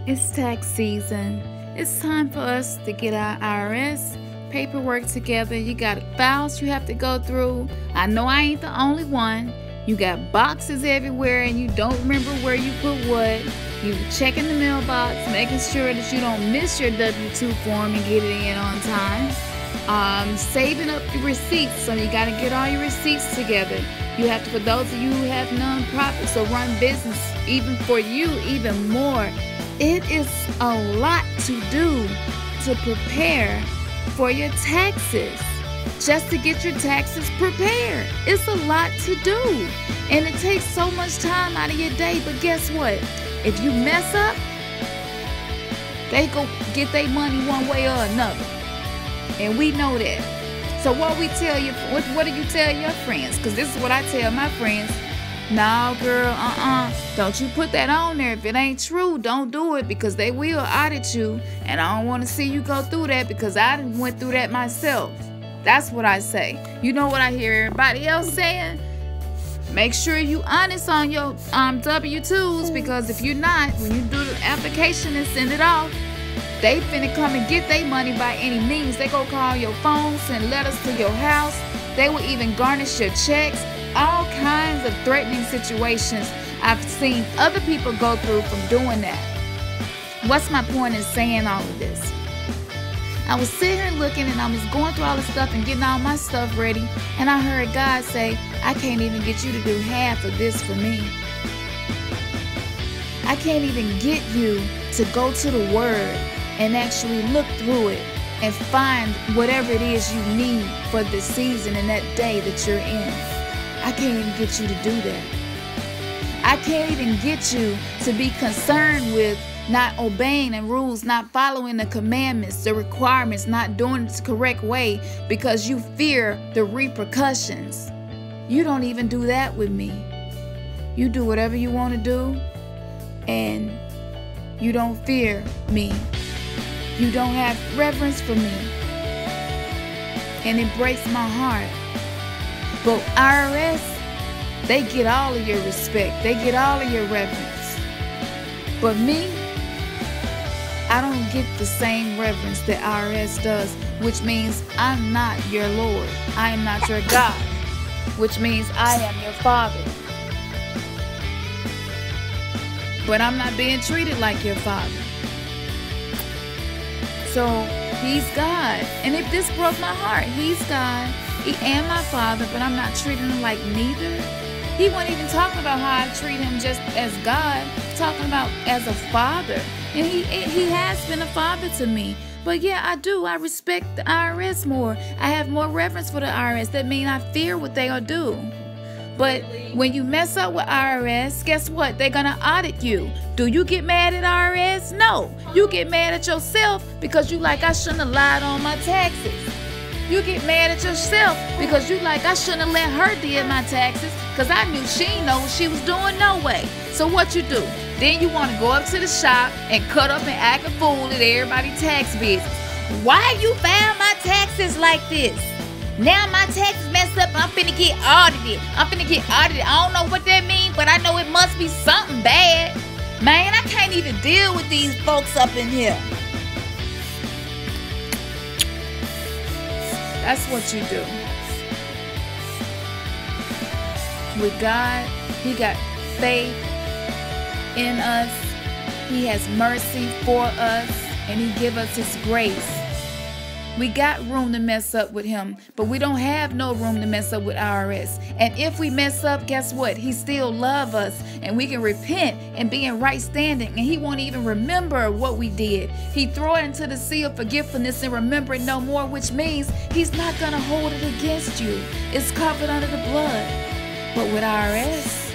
It's tax season. It's time for us to get our IRS paperwork together. You got files you have to go through. I know I ain't the only one. You got boxes everywhere and you don't remember where you put what. You checking the mailbox, making sure that you don't miss your W-2 form and get it in on time. Saving up your receipts, so you got to get all your receipts together. You have to, for those of you who have nonprofits or run business, even for you, even more. It is a lot to do to prepare for your taxes. Just to get your taxes prepared. It's a lot to do. And it takes so much time out of your day. But guess what? If you mess up, they go get their money one way or another. And we know that. So what we tell you, what do you tell your friends? Because this is what I tell my friends. No, girl, don't you put that on there. If it ain't true, don't do it, because they will audit you. And I don't want to see you go through that, because I went through that myself. That's what I say. You know what I hear everybody else saying? Make sure you honest on your W-2s, because if you're not, when you do the application and send it off, they finna come and get their money by any means. They go call your phone, send letters to your house. They will even garnish your checks. All kinds of threatening situations I've seen other people go through from doing that. What's my point in saying all of this? I was sitting here looking, and I was going through all the stuff and getting all my stuff ready, and I heard God say, I can't even get you to do half of this for me. I can't even get you to go to the Word and actually look through it and find whatever it is you need for the season and that day that you're in. I can't even get you to do that. I can't even get you to be concerned with not obeying the rules, not following the commandments, the requirements, not doing it the correct way because you fear the repercussions. You don't even do that with me. You do whatever you want to do, and you don't fear me. You don't have reverence for me. And it breaks my heart. But IRS, they get all of your respect. They get all of your reverence. But me, I don't get the same reverence that IRS does, which means I'm not your Lord. I am not your God, which means I am your Father. But I'm not being treated like your Father. So He's God. And if this broke my heart, He's God. He and my Father, but I'm not treating Him like neither. He wasn't even talking about how I treat Him just as God, talking about as a Father. And he has been a father to me. But yeah, I do. I respect the IRS more. I have more reverence for the IRS. That means I fear what they will do. But when you mess up with IRS, guess what? They're going to audit you. Do you get mad at IRS? No. You get mad at yourself because you like, I shouldn't have lied on my taxes. You get mad at yourself because you like, I shouldn't have let her do my taxes because I knew she didn't know what she was doing no way. So what you do? Then you want to go up to the shop and cut up and act a fool at everybody's tax business. Why you filed my taxes like this? Now my taxes messed up. I'm finna get audited. I don't know what that means, but I know it must be something bad. Man, I can't even deal with these folks up in here. That's what you do. With God, He got faith in us. He has mercy for us, and He give us His grace. We got room to mess up with Him, but we don't have no room to mess up with IRS. And if we mess up, guess what? He still love us, and we can repent and be in right standing, and He won't even remember what we did. He throw it into the sea of forgetfulness and remember it no more, which means He's not gonna hold it against you. It's covered under the blood. But with IRS,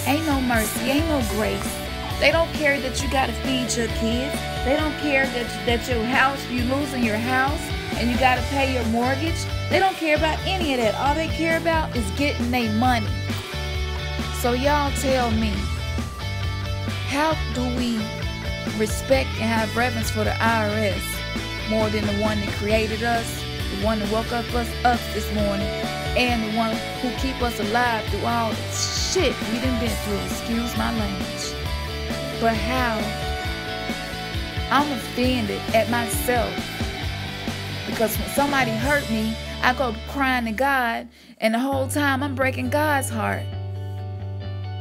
ain't no mercy, ain't no grace. They don't care that you got to feed your kids. They don't care that your house, you losing your house and you got to pay your mortgage. They don't care about any of that. All they care about is getting their money. So y'all tell me, how do we respect and have reverence for the IRS more than the one that created us, the one that woke up us this morning, and the one who keep us alive through all the shit we done been through? Excuse my language. But how I'm offended at myself. Because when somebody hurt me, I go crying to God, and the whole time I'm breaking God's heart.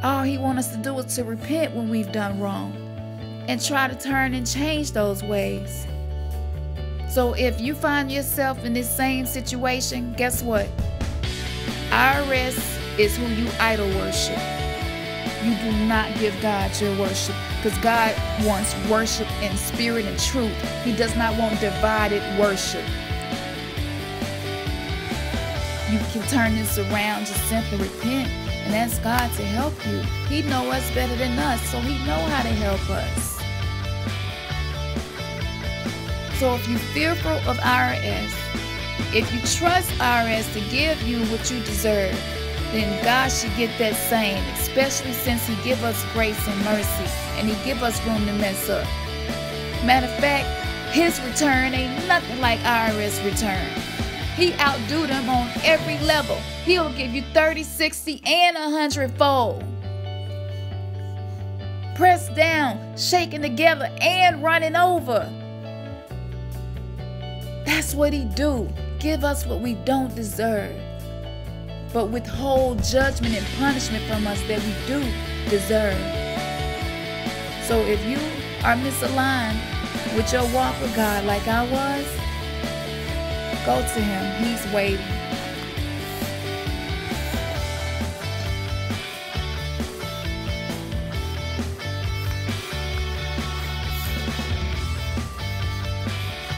All He wants us to do is to repent when we've done wrong and try to turn and change those ways. So if you find yourself in this same situation, guess what? IRS is who you idol worship. You do not give God your worship, because God wants worship in spirit and truth. He does not want divided worship. You can turn this around, just simply repent and ask God to help you. He knows us better than us, so He knows how to help us. So if you're fearful of IRS, if you trust IRS to give you what you deserve, then God should get that same, especially since He give us grace and mercy, and He give us room to mess up. Matter of fact, His return ain't nothing like IRS return. He outdo them on every level. He'll give you 30, 60, and 100-fold. Pressed down, shaken together, and running over. That's what He do. Give us what we don't deserve, but withhold judgment and punishment from us that we do deserve. So if you are misaligned with your walk with God like I was, go to Him. He's waiting.